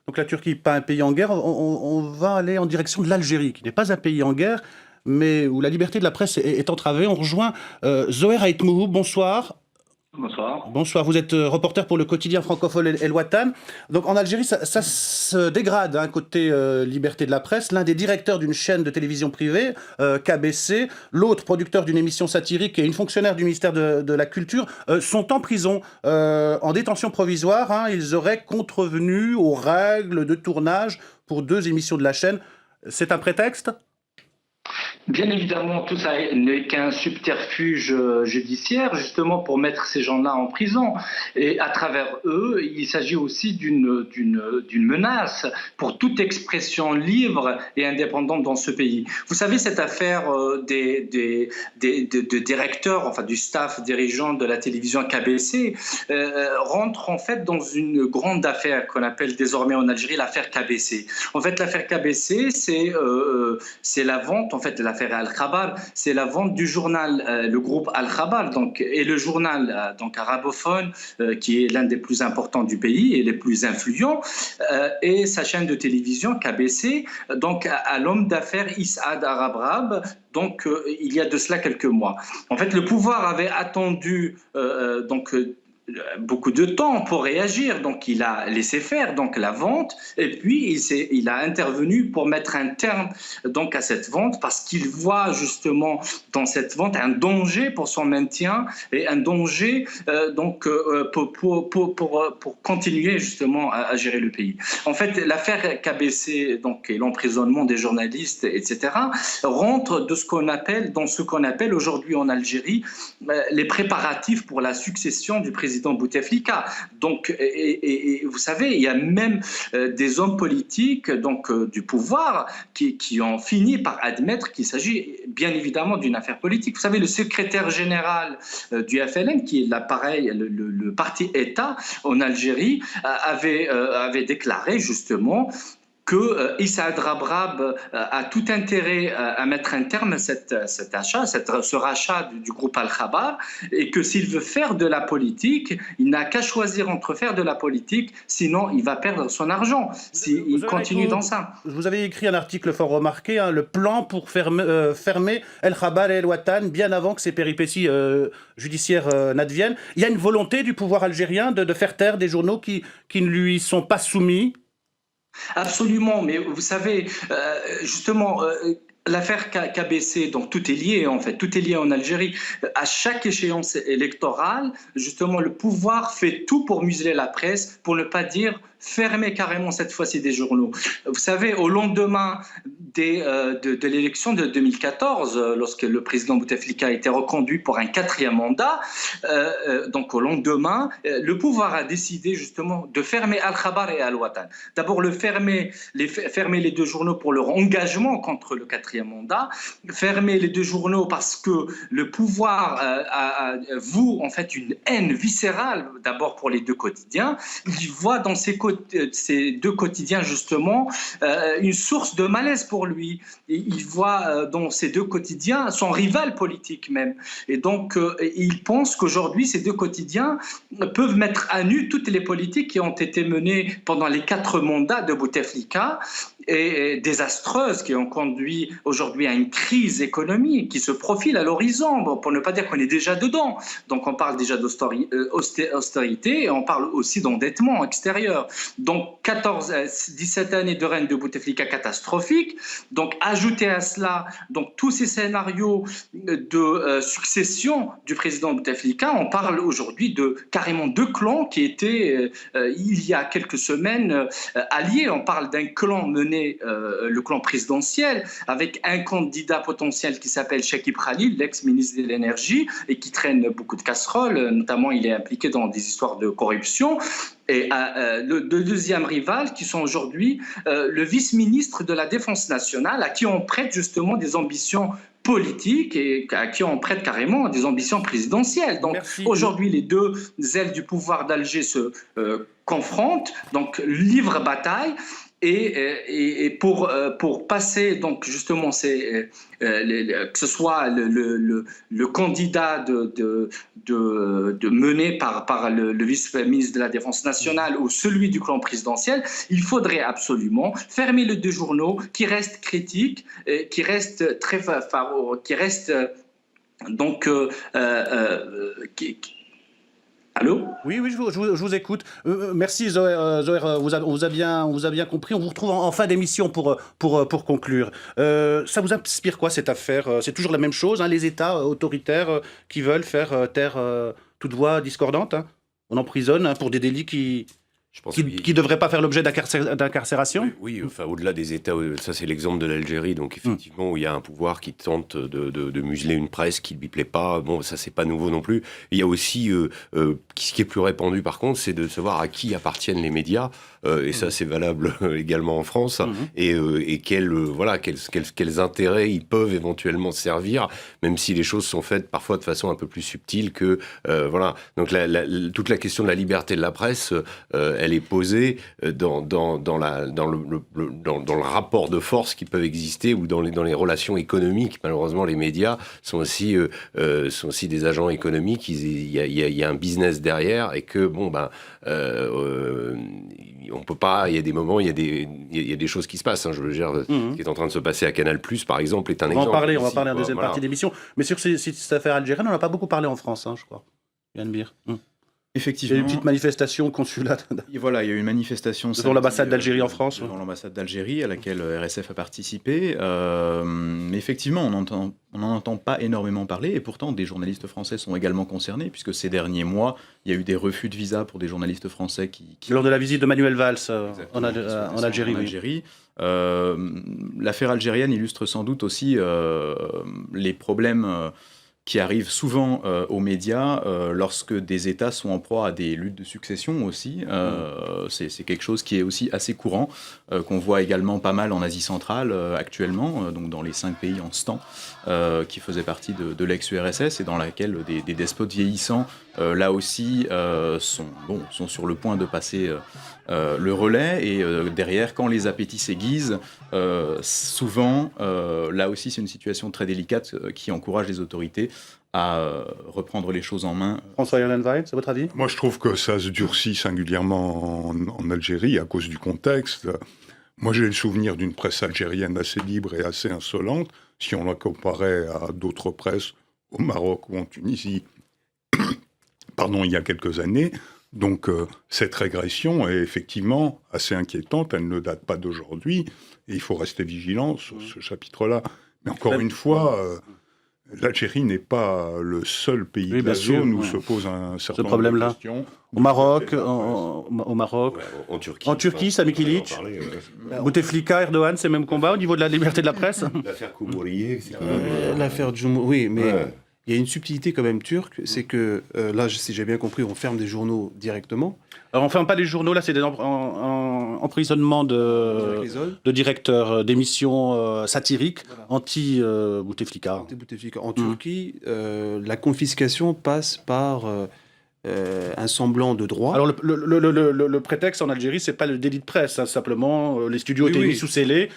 Donc la Turquie, pas un pays en guerre, on va aller en direction de l'Algérie, qui n'est pas un pays en guerre, mais où la liberté de la presse est entravée. On rejoint Zoher Aïtmouhou, bonsoir. Bonsoir. Bonsoir, vous êtes reporter pour le quotidien francophone El Watan. Donc en Algérie, ça se dégrade, hein, côté liberté de la presse. L'un des directeurs d'une chaîne de télévision privée, KBC, l'autre producteur d'une émission satirique et une fonctionnaire du ministère de la Culture sont en prison, en détention provisoire. Hein. Ils auraient contrevenu aux règles de tournage pour 2 émissions de la chaîne. C'est un prétexte ? Bien évidemment, tout ça n'est qu'un subterfuge judiciaire, justement pour mettre ces gens-là en prison. Et à travers eux, il s'agit aussi d'une menace pour toute expression libre et indépendante dans ce pays. Vous savez, cette affaire des directeurs, enfin du staff dirigeant de la télévision KBC, rentre en fait dans une grande affaire qu'on appelle désormais en Algérie l'affaire KBC. En fait, l'affaire KBC, c'est la vente, en fait, l'affaire Al-Khabar, c'est la vente du journal, le groupe Al-Khabar, donc, et le journal donc arabophone, qui est l'un des plus importants du pays et les plus influents, et sa chaîne de télévision KBC, donc à l'homme d'affaires Issad Arabrab, donc il y a de cela quelques mois. En fait, le pouvoir avait attendu beaucoup de temps pour réagir, donc il a laissé faire donc la vente, et puis il a intervenu pour mettre un terme donc à cette vente, parce qu'il voit justement dans cette vente un danger pour son maintien et un danger pour continuer justement à gérer le pays. En fait, l'affaire KBC, donc, et l'emprisonnement des journalistes, etc., rentre dans ce qu'on appelle aujourd'hui en Algérie les préparatifs pour la succession du président Bouteflika. Donc, et vous savez, il y a même des hommes politiques donc, du pouvoir qui ont fini par admettre qu'il s'agit bien évidemment d'une affaire politique. Vous savez, le secrétaire général du FLN, qui est l'appareil, le parti État en Algérie, avait déclaré justement que Issad Rabrab a tout intérêt à mettre un terme à ce rachat du groupe Al-Khabar, et que s'il veut faire de la politique, il n'a qu'à choisir entre faire de la politique, sinon il va perdre son argent s'il continue dans ça. Vous avez écrit un article fort remarqué, hein, le plan pour fermer El Khabar et El Watan, bien avant que ces péripéties judiciaires n'adviennent. Il y a une volonté du pouvoir algérien de faire taire des journaux qui ne lui sont pas soumis. Absolument, mais vous savez, justement, l'affaire KBC, donc tout est lié en fait, tout est lié en Algérie. À chaque échéance électorale, justement, le pouvoir fait tout pour museler la presse, pour ne pas dire fermer carrément cette fois-ci des journaux. Vous savez, au lendemain de l'élection de 2014, lorsque le président Bouteflika a été reconduit pour un 4e mandat, donc au lendemain, le pouvoir a décidé justement de fermer Al-Khabar et Al-Watan. D'abord, fermer les 2 journaux pour leur engagement contre le 4e mandat, fermer les 2 journaux parce que le pouvoir voue en fait une haine viscérale d'abord pour les 2 quotidiens. Il voit dans ces 2 quotidiens justement une source de malaise pour lui. Il voit dans ces 2 quotidiens son rival politique même. Et donc il pense qu'aujourd'hui ces 2 quotidiens peuvent mettre à nu toutes les politiques qui ont été menées pendant les 4 mandats de Bouteflika, et désastreuses, qui ont conduit aujourd'hui à une crise économique qui se profile à l'horizon, pour ne pas dire qu'on est déjà dedans. Donc on parle déjà d'austérité et on parle aussi d'endettement extérieur. Donc 17 années de règne de Bouteflika catastrophique. Donc ajouter à cela donc, tous ces scénarios de succession du président Bouteflika, on parle aujourd'hui de carrément 2 clans qui étaient il y a quelques semaines alliés. On parle d'un clan mené, le clan présidentiel, avec un candidat potentiel qui s'appelle Chekib Khalil, l'ex-ministre de l'énergie, et qui traîne beaucoup de casseroles, notamment il est impliqué dans des histoires de corruption. Et le 2e rival, qui sont aujourd'hui le vice-ministre de la Défense nationale, à qui on prête justement des ambitions politiques et à qui on prête carrément des ambitions présidentielles. Donc aujourd'hui, les 2 ailes du pouvoir d'Alger se confrontent, donc livrent bataille. Et pour passer, donc justement, que ce soit le candidat mené par le vice-ministre de la Défense nationale ou celui du clan présidentiel, il faudrait absolument fermer les deux journaux qui restent critiques, qui restent qui restent donc allô? Oui, oui, je vous écoute. Merci Zoé, on vous a bien compris. On vous retrouve en fin d'émission pour conclure. Ça vous inspire quoi cette affaire? C'est toujours la même chose, hein, les États autoritaires qui veulent faire taire toute voix discordante, hein. On emprisonne, hein, pour des délits qui devraient pas faire l'objet d'incarcération. Oui, enfin, au-delà des États, ça c'est l'exemple de l'Algérie, donc effectivement, où il y a un pouvoir qui tente de museler une presse qui ne lui plaît pas. Bon, ça c'est pas nouveau non plus. Il y a aussi, ce qui est plus répandu par contre, c'est de savoir à qui appartiennent les médias, et ça c'est valable également en France, et quels intérêts ils peuvent éventuellement servir, même si les choses sont faites parfois de façon un peu plus subtile que... voilà. Donc toute la question de la liberté de la presse, elle est posée dans le rapport de force qui peuvent exister ou dans les relations économiques. Malheureusement, les médias sont aussi des agents économiques. Il y a un business derrière et que on peut pas. Il y a des moments, il y a des choses qui se passent. Hein, je veux dire, ce qui est en train de se passer à Canal+, par exemple, est un exemple. On va parler en deuxième partie d'émission. Mais sur cette affaire algérienne, on n'a pas beaucoup parlé en France, hein, je crois. Yann Bir. Effectivement. Il y a eu une petite manifestation au consulat. Voilà, il y a eu une manifestation devant l'ambassade d'Algérie en France. Devant l'ambassade d'Algérie, à laquelle RSF a participé. Mais effectivement, on n'en entend pas énormément parler, et pourtant des journalistes français sont également concernés, puisque ces derniers mois, il y a eu des refus de visa pour des journalistes français qui... Lors de la visite de Manuel Valls en Algérie. L'affaire algérienne illustre sans doute aussi les problèmes... qui arrive souvent aux médias lorsque des États sont en proie à des luttes de succession aussi. C'est quelque chose qui est aussi assez courant, qu'on voit également pas mal en Asie centrale actuellement, donc dans les 5 pays en ce temps, qui faisaient partie de l'ex-URSS et dans laquelle des despotes vieillissants, là aussi, sont sur le point de passer... le relais, et derrière, quand les appétits s'aiguisent, souvent, là aussi c'est une situation très délicate qui encourage les autorités à reprendre les choses en main. François Hollenweil, c'est votre avis? Moi je trouve que ça se durcit singulièrement en Algérie à cause du contexte. Moi j'ai le souvenir d'une presse algérienne assez libre et assez insolente, si on la comparait à d'autres presses au Maroc ou en Tunisie, il y a quelques années. Donc cette régression est effectivement assez inquiétante, elle ne date pas d'aujourd'hui, et il faut rester vigilant sur ce chapitre-là. Mais encore une fois, l'Algérie n'est pas le seul pays de la zone où se pose un certain nombre de questions. Au Maroc, en Turquie. En Turquie, Sami Kilic, Bouteflika, Erdogan, c'est le même combat au niveau de la liberté de la presse. L'affaire Koumourié, etc. L'affaire Djoumou, oui, mais... Ouais. Il y a une subtilité quand même turque, c'est que, là, si j'ai bien compris, on ferme des journaux directement. Alors on ne ferme pas les journaux, là c'est des emprisonnements de directeurs d'émissions satiriques, anti-Bouteflika. En Turquie, la confiscation passe par... un semblant de droit. Alors le prétexte en Algérie, c'est pas le délit de presse, hein, simplement les studios étaient mis sous scellés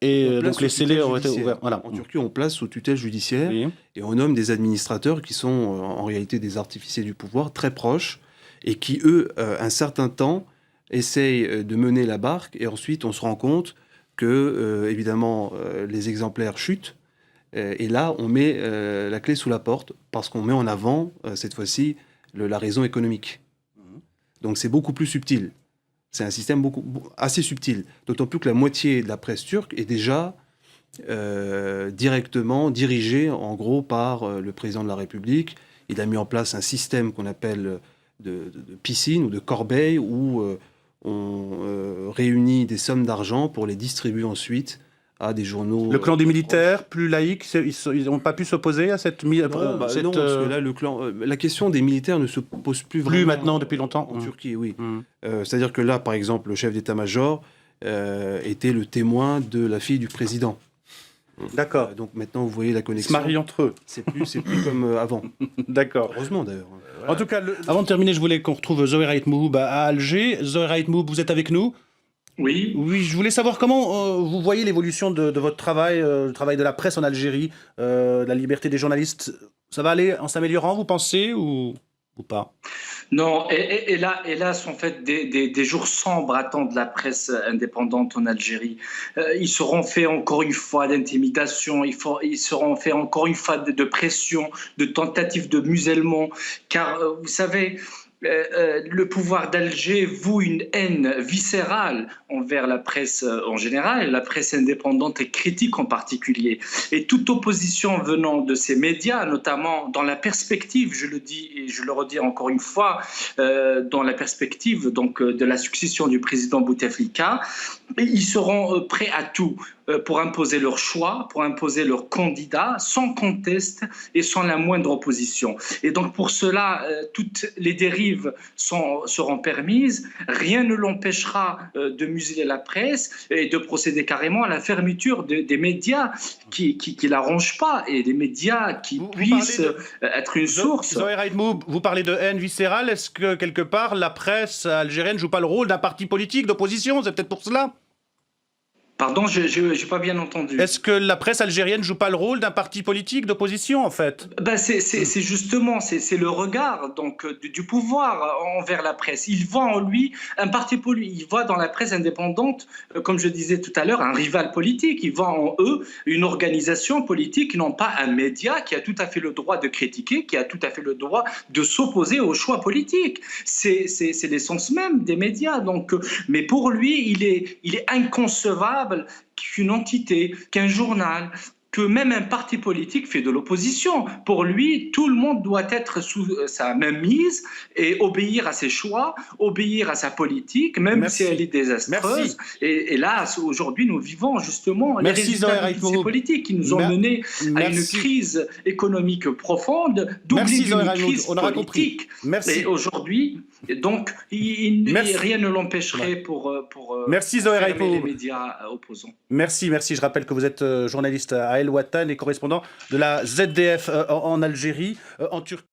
et donc les scellés ont été ouverts. Voilà. En Turquie, on place sous tutelle judiciaire et on nomme des administrateurs qui sont en réalité des artificiers du pouvoir très proches et qui, eux, un certain temps, essayent de mener la barque, et ensuite on se rend compte que, évidemment, les exemplaires chutent. Et là, on met la clé sous la porte parce qu'on met en avant, cette fois-ci, la raison économique. Donc c'est beaucoup plus subtil. C'est un système assez subtil. D'autant plus que la moitié de la presse turque est déjà directement dirigée, en gros, par le président de la République. Il a mis en place un système qu'on appelle de piscine ou de corbeille, où on réunit des sommes d'argent pour les distribuer ensuite à des journaux... Le clan des militaires, plus laïques, ils n'ont pas pu s'opposer à cette... Non, parce que là, la question des militaires ne se pose plus vraiment... Plus maintenant, depuis longtemps. En Turquie, oui. C'est-à-dire que là, par exemple, le chef d'état-major était le témoin de la fille du président. D'accord. Donc maintenant, vous voyez la connexion. Ils se marient entre eux. C'est plus comme avant. D'accord. Heureusement, d'ailleurs. En tout cas, avant de terminer, je voulais qu'on retrouve Zoé Raït Mohoub à Alger. Zoé Raït Mohoub, vous êtes avec nous? Oui. Oui, je voulais savoir comment vous voyez l'évolution de votre travail, le travail de la presse en Algérie, la liberté des journalistes. Ça va aller en s'améliorant, vous pensez, ou pas? Non, hélas, en fait, des jours sombres attendent la presse indépendante en Algérie. Ils seront faits encore une fois d'intimidation, ils seront faits encore une fois de pression, de tentatives de musellement, car vous savez, le pouvoir d'Alger voue une haine viscérale envers la presse en général, la presse indépendante et critique en particulier. Et toute opposition venant de ces médias, notamment dans la perspective, je le dis et je le redis encore une fois, dans la perspective donc, de la succession du président Bouteflika, ils seront prêts à tout pour imposer leur choix, pour imposer leur candidat, sans conteste et sans la moindre opposition. Et donc pour cela, toutes les dérives seront permises. Rien ne l'empêchera de museler la presse et de procéder carrément à la fermeture des médias qui l'arrangent pas, et des médias qui puissent être une source. Zoé Raïdmoub, vous parlez de haine viscérale. Est-ce que quelque part la presse algérienne joue pas le rôle d'un parti politique d'opposition? C'est peut-être pour cela. Pardon, je n'ai pas bien entendu. Est-ce que la presse algérienne joue pas le rôle d'un parti politique d'opposition, en fait? Ben c'est justement c'est le regard donc du pouvoir envers la presse. Il voit en lui un parti politique. Il voit dans la presse indépendante, comme je disais tout à l'heure, un rival politique. Il voit en eux une organisation politique, non pas un média qui a tout à fait le droit de critiquer, qui a tout à fait le droit de s'opposer aux choix politiques. C'est l'essence même des médias. Donc, mais pour lui, il est inconcevable qu'une entité, qu'un journal, que même un parti politique fait de l'opposition. Pour lui, tout le monde doit être sous sa mainmise et obéir à ses choix, obéir à sa politique, même si elle est désastreuse. Et là, aujourd'hui, nous vivons justement les résultats de ces politiques qui nous ont menés à une crise économique profonde, doublée d'une crise politique. Et aujourd'hui, donc, rien ne l'empêcherait pour fermer les médias opposants. Merci. Je rappelle que vous êtes journaliste à El Watan et correspondant de la ZDF en Algérie, en Turquie.